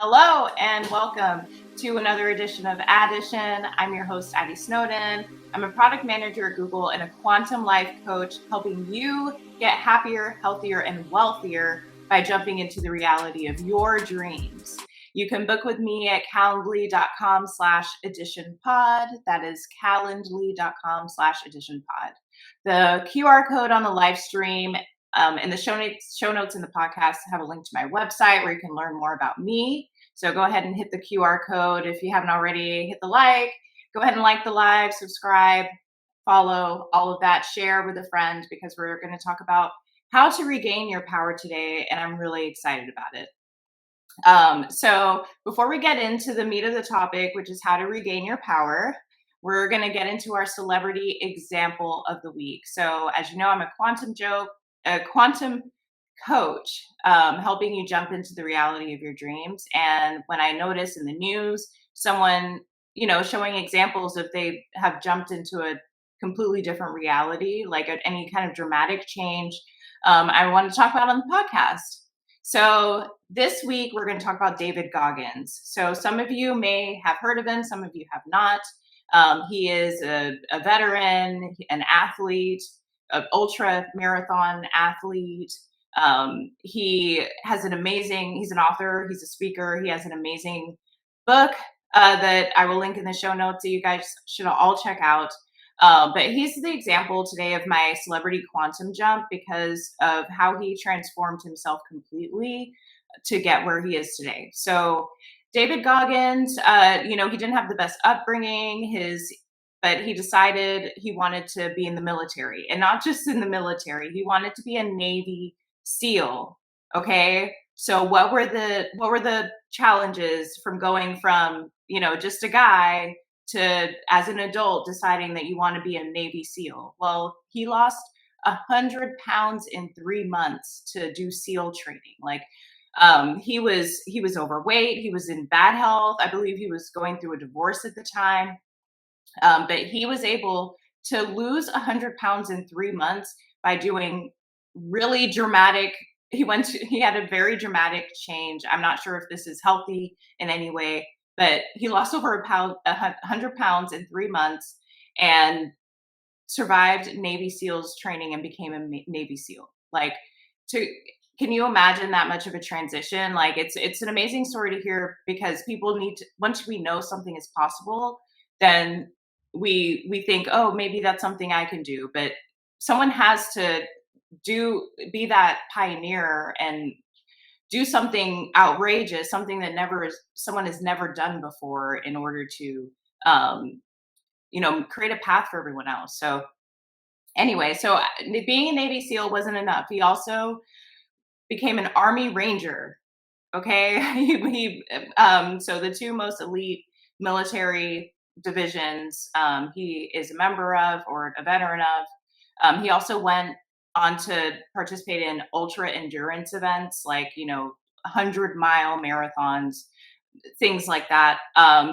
Hello and welcome to another edition of Addition. I'm your host, Addy Snowden. I'm a product manager at Google and a quantum life coach, helping you get happier, healthier, and wealthier by jumping into the reality of your dreams. You can book with me at calendly.com/editionpod. That is calendly.com/editionpod. The QR code on the live stream and the show notes in the podcast have a link to my website where you can learn more about me. So go ahead and hit the QR code. If you haven't already, hit the like. Go ahead and like the live, subscribe, follow, all of that. Share with a friend because we're going to talk about how to regain your power today, and I'm really excited about it. So before we get into the meat of the topic, which is how to regain your power, we're going to get into our celebrity example of the week. So as you know, I'm a quantum coach, helping you jump into the reality of your dreams. And when I notice in the news someone, showing examples of they have jumped into a completely different reality, like any kind of dramatic change, I want to talk about on the podcast. So this week we're going to talk about David Goggins. So some of you may have heard of him, some of you have not. He is a veteran, an athlete, an ultra marathon athlete. He's an author, he's a speaker, he has an amazing book that I will link in the show notes that you guys should all check out. But he's the example today of my celebrity quantum jump because of how he transformed himself completely to get where he is today. So David Goggins, he didn't have the best upbringing. But he decided he wanted to be in the military, and not just in the military. He wanted to be a Navy SEAL. Okay. So what were the challenges from going from, just a guy to, as an adult, deciding that you want to be a Navy SEAL? Well, he lost 100 pounds in 3 months to do SEAL training. He was overweight. He was in bad health. I believe he was going through a divorce at the time. But he was able to lose 100 pounds in 3 months by doing really dramatic. He had a very dramatic change. I'm not sure if this is healthy in any way, but he lost over 100 pounds in 3 months and survived Navy SEALs training and became a Navy SEAL. Can you imagine that much of a transition? It's an amazing story to hear because people once we know something is possible, then we think, oh, maybe that's something I can do. But someone has to be that pioneer and do something outrageous, something that someone has never done before in order to, create a path for everyone else. So anyway, being a Navy SEAL wasn't enough. He also became an Army Ranger. Okay. So the two most elite military divisions he is a member of or a veteran of. He also went on to participate in ultra endurance events 100-mile marathons, things like that.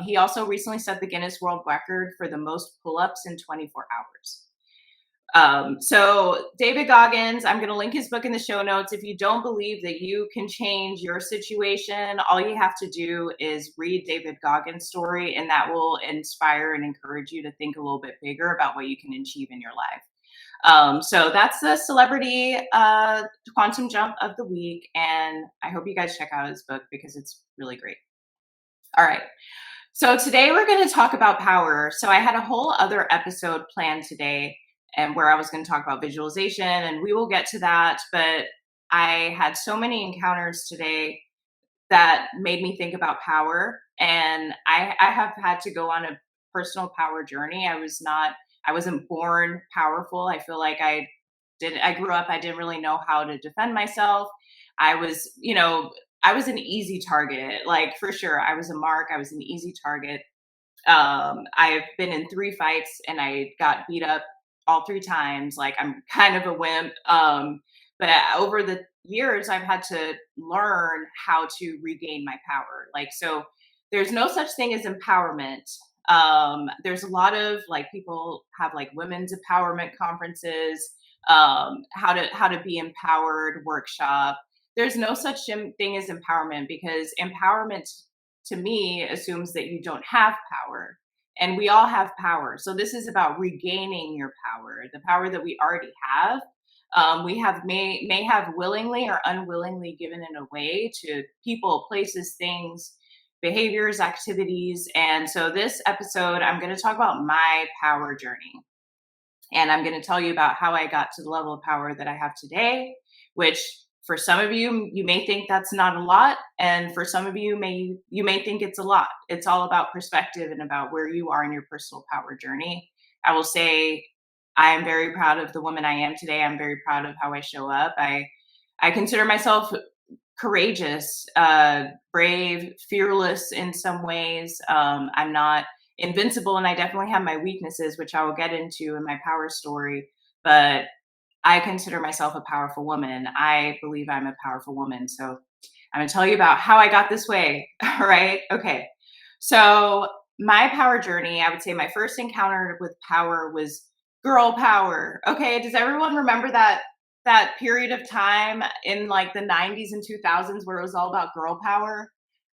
He also recently set the Guinness World Record for the most pull-ups in 24 hours. So David Goggins, I'm going to link his book in the show notes. If you don't believe that you can change your situation, all you have to do is read David Goggins' story, and that will inspire and encourage you to think a little bit bigger about what you can achieve in your life. So that's the celebrity quantum jump of the week, and I hope you guys check out his book because it's really great. All right. So today we're going to talk about power. So I had a whole other episode planned today and where I was going to talk about visualization, and we will get to that. But I had so many encounters today that made me think about power. And I have had to go on a personal power journey. I wasn't born powerful. I feel like I grew up, I didn't really know how to defend myself. I was an easy target, for sure. I was a mark. I was an easy target. I've been in 3 fights and I got beat up all 3 times. I'm kind of a wimp. But over the years, I've had to learn how to regain my power. So there's no such thing as empowerment. There's a lot of people have women's empowerment conferences, how to be empowered workshop. there's no such thing as empowerment, because empowerment to me assumes that you don't have power, and we all have power. So this is about regaining your power, the power that we already have. We have may have willingly or unwillingly given it away to people, places, things, behaviors, activities. And so this episode, I'm going to talk about my power journey. And I'm going to tell you about how I got to the level of power that I have today, which for some of you, you may think that's not a lot. And for some of you, you may think it's a lot. It's all about perspective and about where you are in your personal power journey. I will say I am very proud of the woman I am today. I'm very proud of how I show up. I consider myself courageous, brave, fearless in some ways. I'm not invincible, and I definitely have my weaknesses, which I will get into in my power story. But I consider myself a powerful woman. I believe I'm a powerful woman. So I'm going to tell you about how I got this way. All right. Okay. So my power journey, I would say my first encounter with power was girl power. Okay. Does everyone remember that period of time in like the 90s and 2000s where it was all about girl power?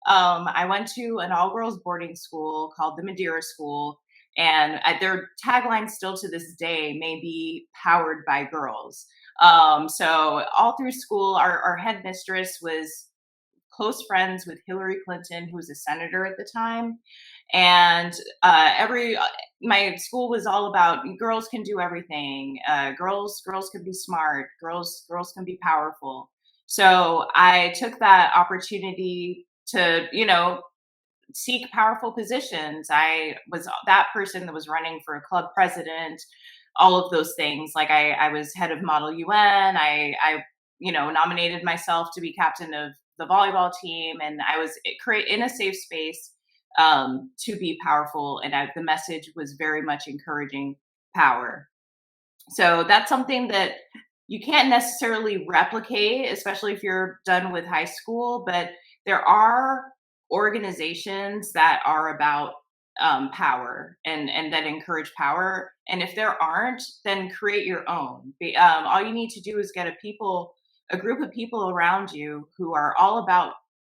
I went to an all girls boarding school called the Madeira School, and their tagline still to this day may be powered by girls. So all through school, our headmistress was close friends with Hillary Clinton, who was a senator at the time. And my school was all about girls can do everything. Girls can be smart. Girls can be powerful. So I took that opportunity to, seek powerful positions. I was that person that was running for a club president, all of those things. Like I was head of Model UN. I nominated myself to be captain of the volleyball team, and I was in a safe space to be powerful. And the message was very much encouraging power. So that's something that you can't necessarily replicate, especially if you're done with high school. But there are organizations that are about power and that encourage power. And if there aren't, then create your own. All you need to do is get a group of people around you who are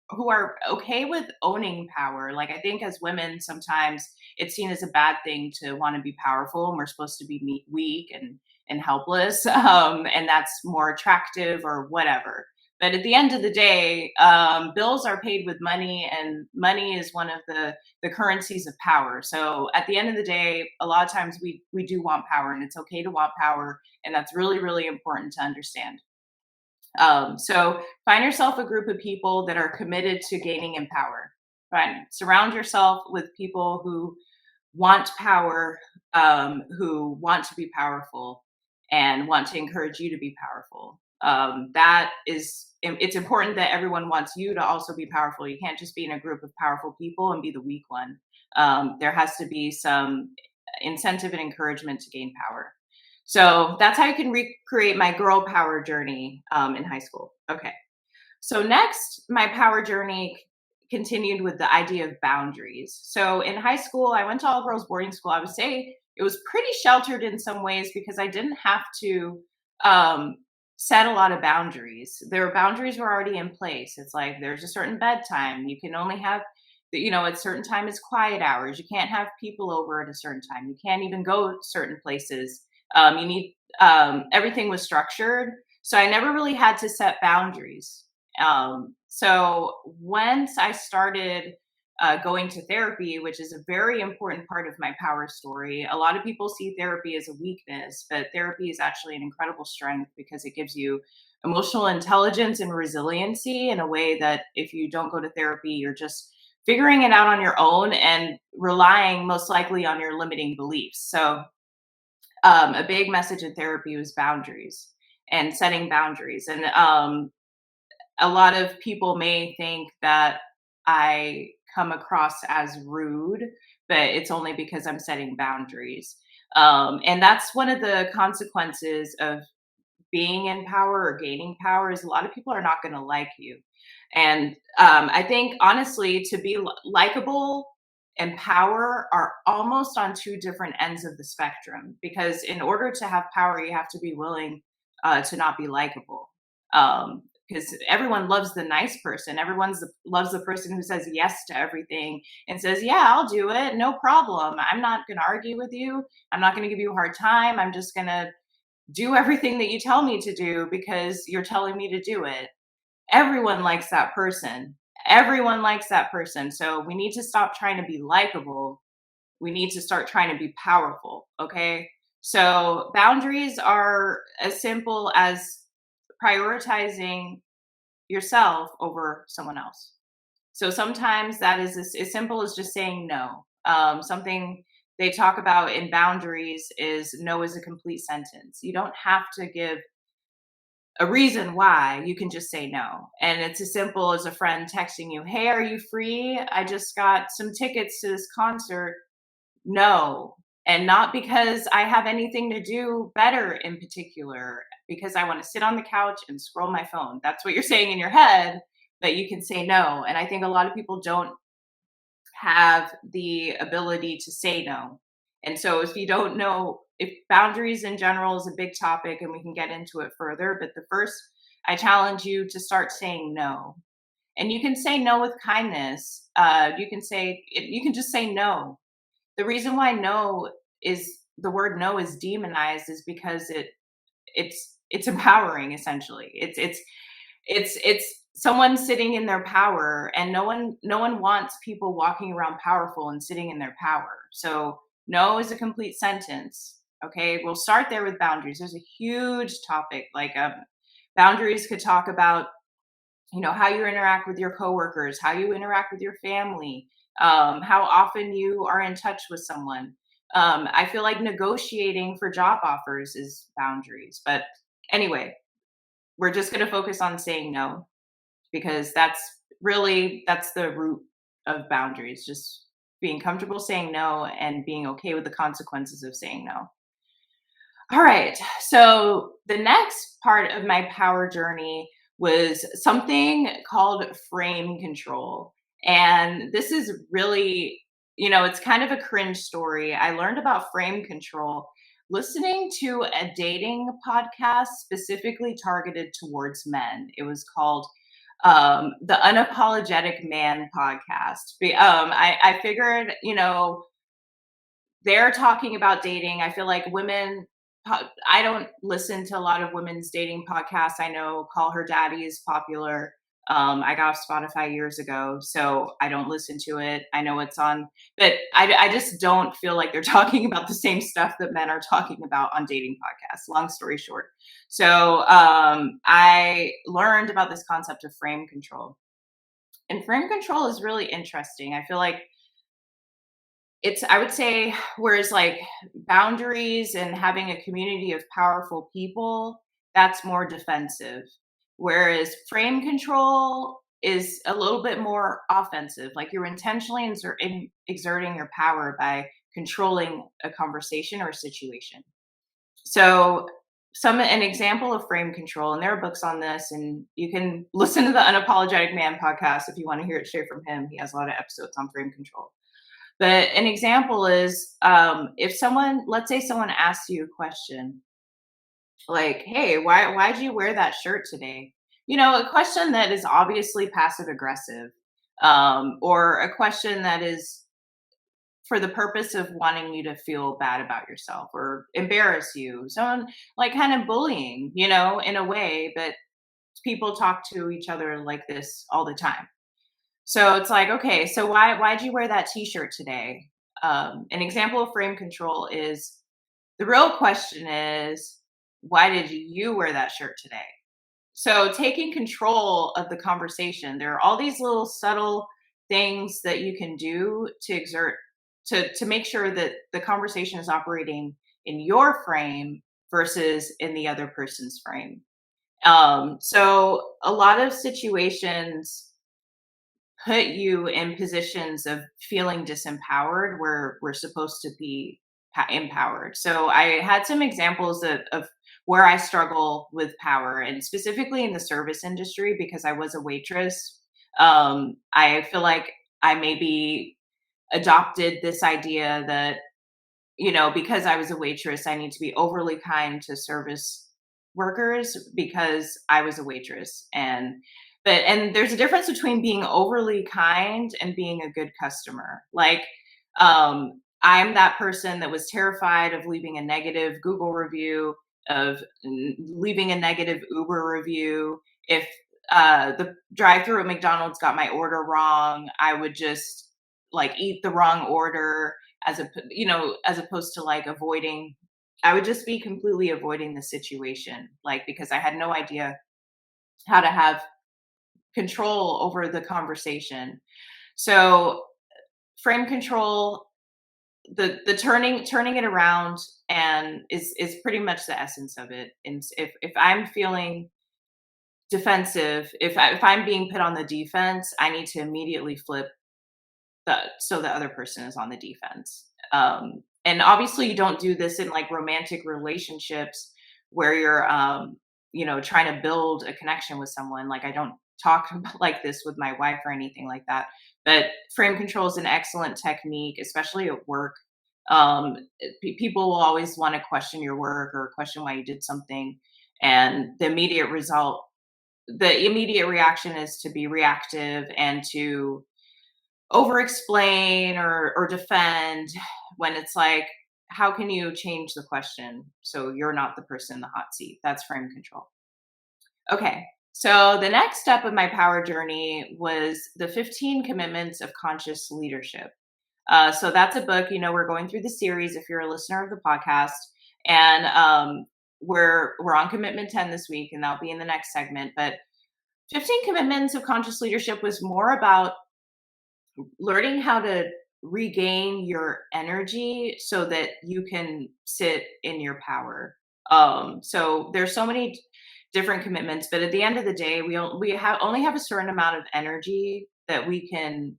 who are okay with owning power. Like I think as women, sometimes it's seen as a bad thing to want to be powerful, and we're supposed to be weak and helpless, and that's more attractive or whatever. But at the end of the day, bills are paid with money, and money is one of the currencies of power. So at the end of the day, a lot of times we do want power, and it's okay to want power, and that's really, really important to understand. So find yourself a group of people that are committed to gaining in power. Fine. Surround yourself with people who want power, who want to be powerful and want to encourage you to be powerful. It's important that everyone wants you to also be powerful. You can't just be in a group of powerful people and be the weak one. There has to be some incentive and encouragement to gain power. So that's how you can recreate my girl power journey in high school. Okay. So next, my power journey continued with the idea of boundaries. So in high school, I went to all girls boarding school. I would say it was pretty sheltered in some ways because I didn't have to set a lot of boundaries. Boundaries were already in place. It's like there's a certain bedtime. You can only have at certain time is quiet hours. You can't have people over at a certain time. You can't even go certain places. You need everything was structured, so I never really had to set boundaries. So once I started going to therapy, which is a very important part of my power story, a lot of people see therapy as a weakness, but therapy is actually an incredible strength because it gives you emotional intelligence and resiliency in a way that if you don't go to therapy, you're just figuring it out on your own and relying most likely on your limiting beliefs. So a big message in therapy was boundaries and setting boundaries. And a lot of people may think that I come across as rude, but it's only because I'm setting boundaries. And that's one of the consequences of being in power or gaining power is a lot of people are not going to like you. And I think honestly, to be likable and power are almost on two different ends of the spectrum, because in order to have power, you have to be willing to not be likable. because everyone loves the nice person. Loves the person who says yes to everything and says, "Yeah, I'll do it, no problem. I'm not going to argue with you. I'm not going to give you a hard time. I'm just going to do everything that you tell me to do because you're telling me to do it." Everyone likes that person. Everyone likes that person. So we need to stop trying to be likable. We need to start trying to be powerful. Okay. So boundaries are as simple as prioritizing yourself over someone else. So sometimes that is as simple as just saying no. Something they talk about in boundaries is no is a complete sentence. You don't have to give a reason why. You can just say no. And it's as simple as a friend texting you, "Hey, are you free? I just got some tickets to this concert." No. And not because I have anything to do better in particular, because I want to sit on the couch and scroll my phone. That's what you're saying in your head, but you can say no. And I think a lot of people don't have the ability to say no. And so if you don't know, if boundaries in general is a big topic and we can get into it further, but the first, I challenge you to start saying no. And you can say no with kindness. You can just say no. The reason why no is the word no is demonized is because it's empowering. Essentially, it's someone sitting in their power, and no one wants people walking around powerful and sitting in their power. So no is a complete sentence. Okay, we'll start there with boundaries. There's a huge topic. Like boundaries could talk about, how you interact with your coworkers, how you interact with your family, how often you are in touch with someone. I feel like negotiating for job offers is boundaries. But anyway, we're just going to focus on saying no, because that's the root of boundaries. Just being comfortable saying no and being okay with the consequences of saying no. All right. So the next part of my power journey was something called frame control. And this is really, it's kind of a cringe story. I learned about frame control listening to a dating podcast specifically targeted towards men. It was called the Unapologetic Man podcast. I figured, they're talking about dating. I feel like I don't listen to a lot of women's dating podcasts. I know Call Her Daddy is popular. I got off Spotify years ago, so I don't listen to it. I know it's on, but I just don't feel like they're talking about the same stuff that men are talking about on dating podcasts. Long story short. So I learned about this concept of frame control. And frame control is really interesting. I feel like I would say, whereas like boundaries and having a community of powerful people, that's more defensive. Whereas frame control is a little bit more offensive. Like you're intentionally exerting your power by controlling a conversation or a situation. So an example of frame control, and there are books on this, and you can listen to the Unapologetic Man podcast if you want to hear it straight from him. He has a lot of episodes on frame control. But an example is, if let's say someone asks you a question like, "Hey, why'd you wear that shirt today?" A question that is obviously passive aggressive, or a question that is for the purpose of wanting you to feel bad about yourself or embarrass you. Someone like kind of bullying, in a way, but people talk to each other like this all the time. So it's like, okay, so why'd you wear that T-shirt today? An example of frame control is, the real question is, why did you wear that shirt today? So taking control of the conversation, there are all these little subtle things that you can do to exert to make sure that the conversation is operating in your frame versus in the other person's frame. So a lot of situations put you in positions of feeling disempowered where we're supposed to be empowered. So I had some examples of where I struggle with power, and specifically in the service industry, because I was a waitress. I feel like I maybe adopted this idea that, because I was a waitress, I need to be overly kind to service workers because I was a waitress. And there's a difference between being overly kind and being a good customer. Like, I'm that person that was terrified of leaving a negative Google review, of leaving a negative Uber review. If the drive-through at McDonald's got my order wrong, I would just like eat the wrong order, as opposed to like avoiding. I would just be completely avoiding the situation, like, because I had no idea how to have control over the conversation. So frame control, the turning it around, and is pretty much the essence of it. And if I'm feeling defensive, if I'm being put on the defense, I need to immediately flip so the other person is on the defense. And obviously, you don't do this in like romantic relationships where you're, trying to build a connection with someone. Like, I don't talk like this with my wife or anything like that. But frame control is an excellent technique, especially at work. People will always want to question your work or question why you did something, and the immediate reaction is to be reactive and to over explain or defend, when it's like, how can you change the question so you're not the person in the hot seat? That's frame control. Okay, so the next step of my power journey was the 15 commitments of conscious leadership. So that's a book. We're going through the series if you're a listener of the podcast, and we're on commitment 10 this week, and that'll be in the next segment. But 15 commitments of conscious leadership was more about learning how to regain your energy so that you can sit in your power. So there's so many different commitments, but at the end of the day, only have a certain amount of energy that we can,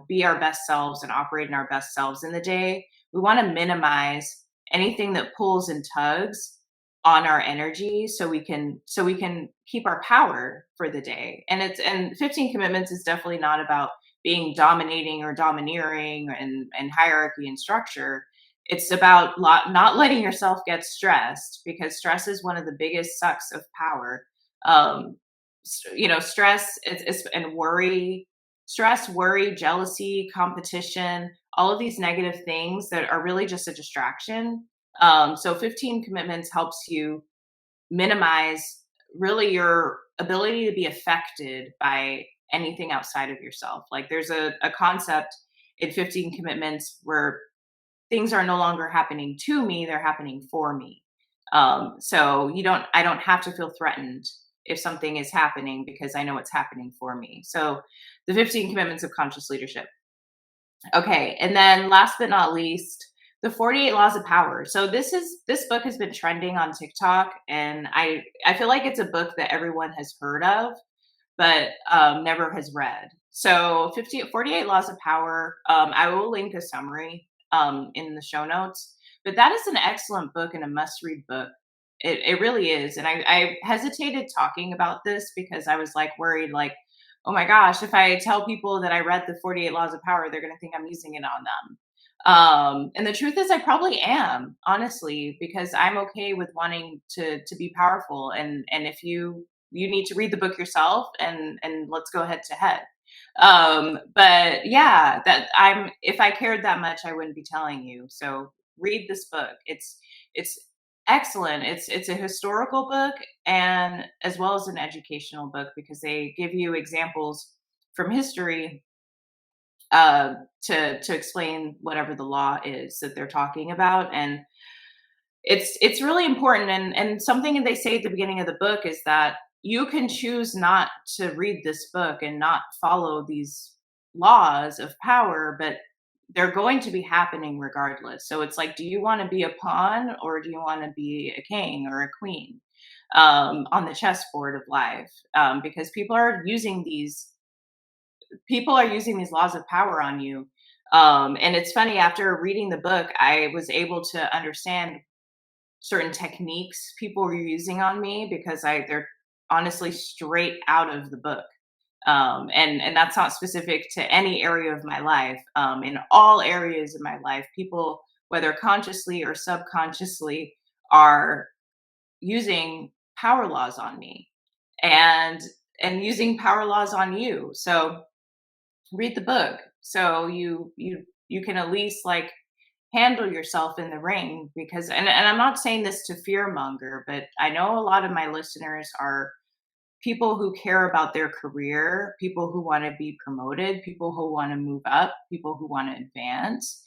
be our best selves and operate in our best selves in the day. We want to minimize anything that pulls and tugs on our energy so we can keep our power for the day. And 15 commitments is definitely not about being dominating or domineering and hierarchy and structure. It's about not letting yourself get stressed, because stress is one of the biggest sucks of power. Stress and worry, jealousy, competition, all of these negative things that are really just a distraction. So 15 commitments helps you minimize really your ability to be affected by anything outside of yourself. Like, there's a concept in 15 commitments where things are no longer happening to me, they're happening for me. So I don't have to feel threatened if something is happening, because I know it's happening for me. So the 15 commitments of conscious leadership. Okay. And then last but not least, the 48 laws of power. So this book has been trending on TikTok, and I feel like it's a book that everyone has heard of, but never has read. So 48 laws of power. I will link a summary in the show notes, but that is an excellent book and a must read book. It really is. And I hesitated talking about this because I was like worried, like, oh my gosh, if I tell people that I read the 48 laws of power, they're going to think I'm using it on them. And the truth is, I probably am, honestly, because I'm okay with wanting to be powerful. And if you need to read the book yourself, and let's go head to head. But yeah, if I cared that much, I wouldn't be telling you. So read this book. It's excellent. It's a historical book, and as well as an educational book, because they give you examples from history to explain whatever the law is that they're talking about. And it's really important. And something they say at the beginning of the book is that you can choose not to read this book and not follow these laws of power, but they're going to be happening regardless. So it's like, do you want to be a pawn, or do you want to be a king or a queen on the chessboard of life? Because people are using these laws of power on you. And it's funny, after reading the book, I was able to understand certain techniques people were using on me, because they're honestly straight out of the book. And that's not specific to any area of my life. In all areas of my life, people, whether consciously or subconsciously, are using power laws on me and using power laws on you. So read the book so you can at least like handle yourself in the ring, because and I'm not saying this to fear monger, but I know a lot of my listeners are people who care about their career, people who want to be promoted, people who want to move up, people who want to advance.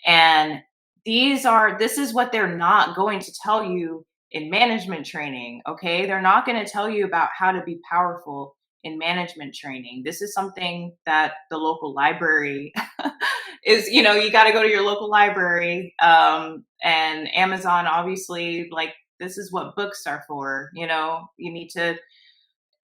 And this is what they're not going to tell you in management training, okay? They're not going to tell you about how to be powerful in management training. This is something that the local library is, you got to go to your local library, and Amazon, obviously, like, this is what books are for. You need to,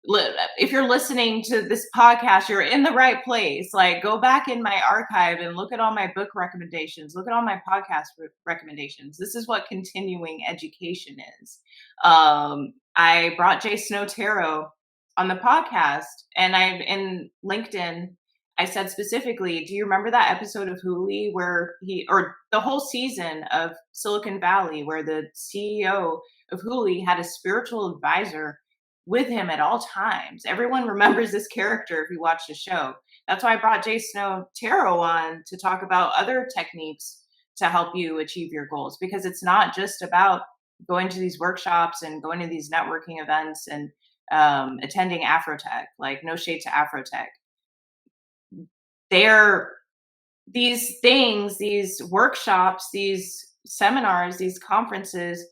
if you're listening to this podcast, you're in the right place. Like, go back in my archive and look at all my book recommendations, look at all my podcast recommendations. This is what continuing education is. I brought Jay Snow Tarot on the podcast, and in LinkedIn, I said specifically, do you remember that episode of Huli where or the whole season of Silicon Valley, where the CEO of Huli had a spiritual advisor with him at all times? Everyone remembers this character if you watch the show. That's why I brought Jay Snow Tarot on, to talk about other techniques to help you achieve your goals, because it's not just about going to these workshops and going to these networking events and attending Afrotech. Like, no shade to Afrotech. These things, these workshops, these seminars, these conferences,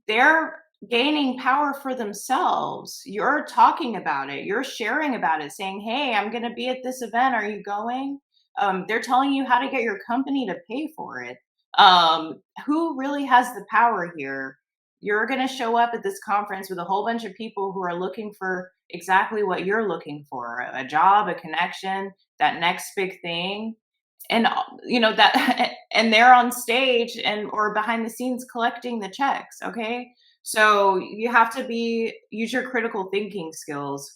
they're gaining power for themselves. You're talking about it, you're sharing about it, saying, hey, I'm going to be at this event, are you going? They're telling you how to get your company to pay for it. Who really has the power here? You're going to show up at this conference with a whole bunch of people who are looking for exactly what you're looking for: a job, a connection, that next big thing. And that and they're on stage and or behind the scenes collecting the checks. Okay, so you have to use your critical thinking skills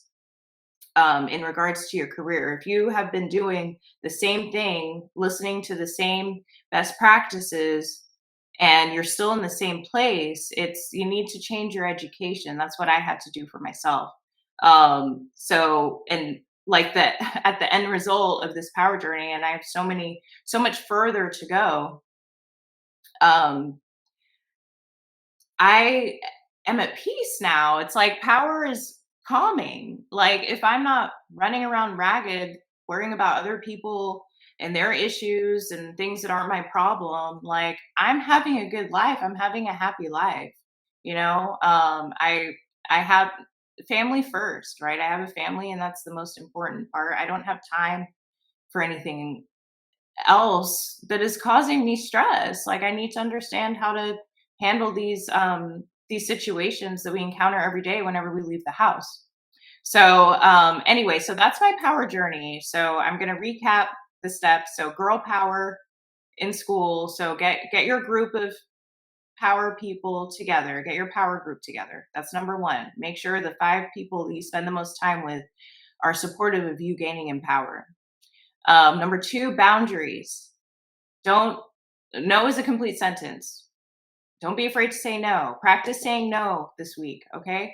in regards to your career. If you have been doing the same thing, listening to the same best practices, and you're still in the same place, you need to change your education. That's what I had to do for myself. And like that, at the end result of this power journey, and I have so much further to go. I am at peace now. It's like power is calming. Like, if I'm not running around ragged, worrying about other people and their issues and things that aren't my problem, like, I'm having a good life. I'm having a happy life. I have family first, right? I have a family, and that's the most important part. I don't have time for anything else that is causing me stress. Like, I need to understand how to handle these situations that we encounter every day whenever we leave the house. So anyway, so that's my power journey. So I'm going to recap the steps. So girl power in school. So get your group of power people together. Get your power group together. That's number one. Make sure the 5 people that you spend the most time with are supportive of you gaining in power. Number 2, boundaries. No is a complete sentence. Don't be afraid to say no. Practice saying no this week, okay?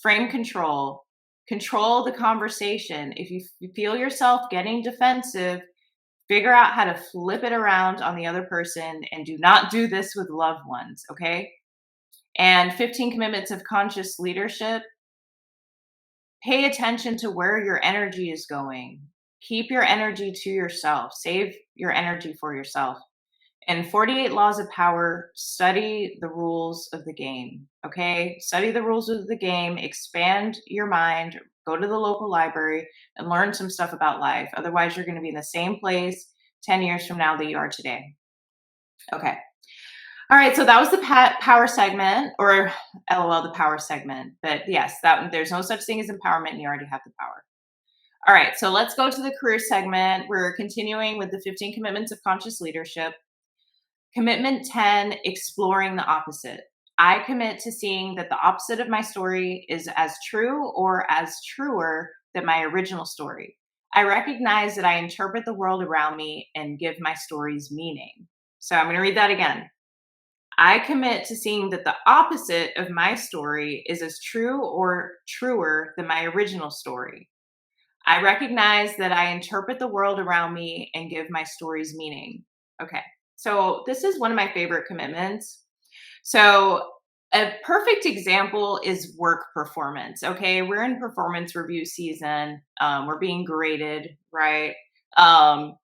Frame control. Control the conversation. If you feel yourself getting defensive, figure out how to flip it around on the other person, and do not do this with loved ones, okay? And 15 commitments of conscious leadership. Pay attention to where your energy is going. Keep your energy to yourself. Save your energy for yourself. And 48 laws of power. Study the rules of the game. Okay? Study the rules of the game. Expand your mind. Go to the local library and learn some stuff about life. Otherwise, you're going to be in the same place 10 years from now that you are today. Okay. All right. So that was the power segment, or LOL, the power segment. But yes, there's no such thing as empowerment, and you already have the power. All right. So let's go to the career segment. We're continuing with the 15 commitments of conscious leadership. Commitment 10, exploring the opposite. I commit to seeing that the opposite of my story is as true or as truer than my original story. I recognize that I interpret the world around me and give my stories meaning. So I'm going to read that again. I commit to seeing that the opposite of my story is as true or truer than my original story. I recognize that I interpret the world around me and give my stories meaning. Okay, so this is one of my favorite commitments. So, a perfect example is work performance. Okay, we're in performance review season. We're being graded, right? Um,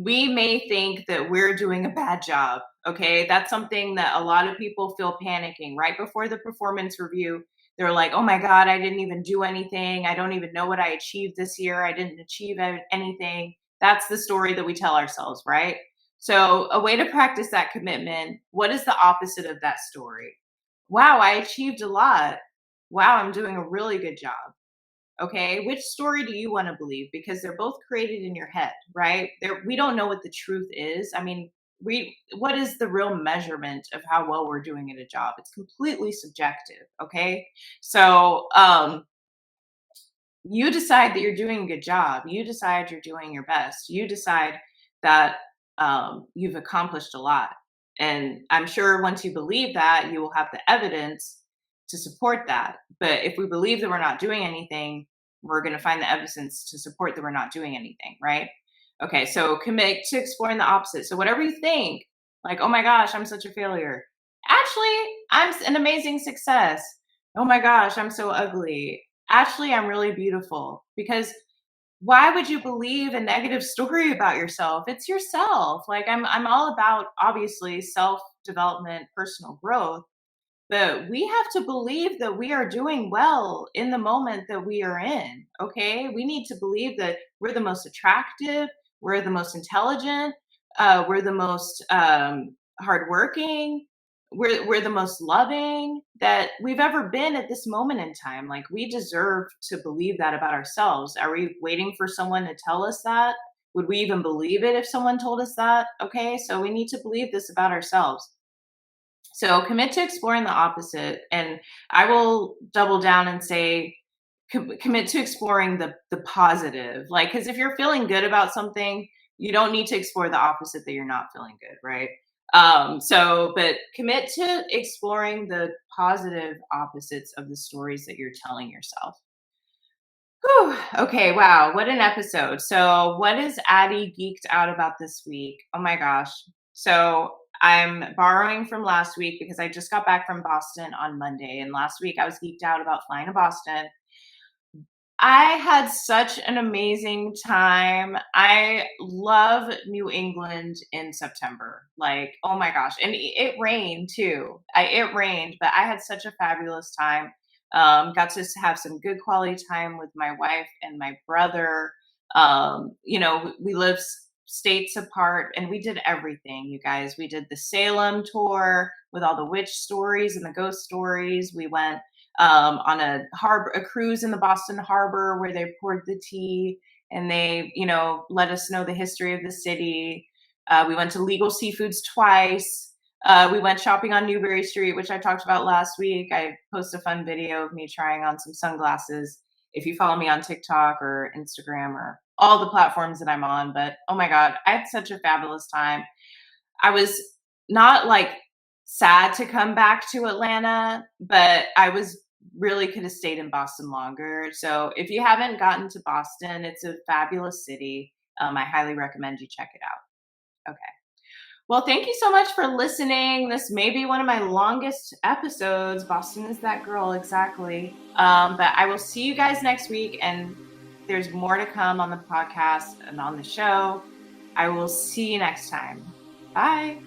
we may think that we're doing a bad job. Okay, that's something that a lot of people feel panicking right before the performance review. They're like, oh my God, I didn't even do anything. I don't even know what I achieved this year. I didn't achieve anything. That's the story that we tell ourselves, right? So, a way to practice that commitment, what is the opposite of that story? Wow, I achieved a lot. Wow, I'm doing a really good job. Okay, which story do you want to believe? Because they're both created in your head, right? We don't know what the truth is. I mean, what is the real measurement of how well we're doing at a job? It's completely subjective. Okay, so you decide that you're doing a good job. You decide you're doing your best. You decide that you've accomplished a lot. And I'm sure once you believe that, you will have the evidence to support that. But if we believe that we're not doing anything, we're going to find the evidence to support that we're not doing anything, right? Okay, so commit to exploring the opposite. So whatever you think, like, oh my gosh, I'm such a failure. Actually, I'm an amazing success. Oh my gosh, I'm so ugly. Actually, I'm really beautiful. Because why would you believe a negative story about yourself? It's yourself. Like I'm all about obviously self-development, personal growth, but we have to believe that we are doing well in the moment that we are in. Okay? We need to believe that we're the most attractive, we're the most intelligent, we're the most hardworking, we're the most loving that we've ever been at this moment in time. Like we deserve to believe that about ourselves. Are we waiting for someone to tell us that? Would we even believe it if someone told us that? Okay, so we need to believe this about ourselves. So commit to exploring the opposite, and I will double down and say commit to exploring the positive. Like, because if you're feeling good about something, you don't need to explore the opposite that you're not feeling good, right? But commit to exploring the positive opposites of the stories that you're telling yourself. Whew, okay, wow, what an episode. So, what is Addy geeked out about this week? Oh my gosh. So, I'm borrowing from last week because I just got back from Boston on Monday. And last week I was geeked out about flying to Boston. I had such an amazing time. I love New England in September. Like, oh my gosh. And it rained too. It rained, but I had such a fabulous time. Got to have some good quality time with my wife and my brother. We live states apart and we did everything, you guys. We did the Salem tour with all the witch stories and the ghost stories. We went on a cruise in the Boston Harbor where they poured the tea and they, let us know the history of the city. We went to Legal Seafoods twice. We went shopping on Newberry Street, which I talked about last week. I posted a fun video of me trying on some sunglasses. If you follow me on TikTok or Instagram or all the platforms that I'm on, but oh my God, I had such a fabulous time. I was not like sad to come back to Atlanta, but I was really could have stayed in Boston longer. So if you haven't gotten to Boston, it's a fabulous city. I highly recommend you check it out. Okay. Well, thank you so much for listening. This may be one of my longest episodes. Boston is that girl, exactly. But I will see you guys next week, and there's more to come on the podcast and on the show. I will see you next time. Bye.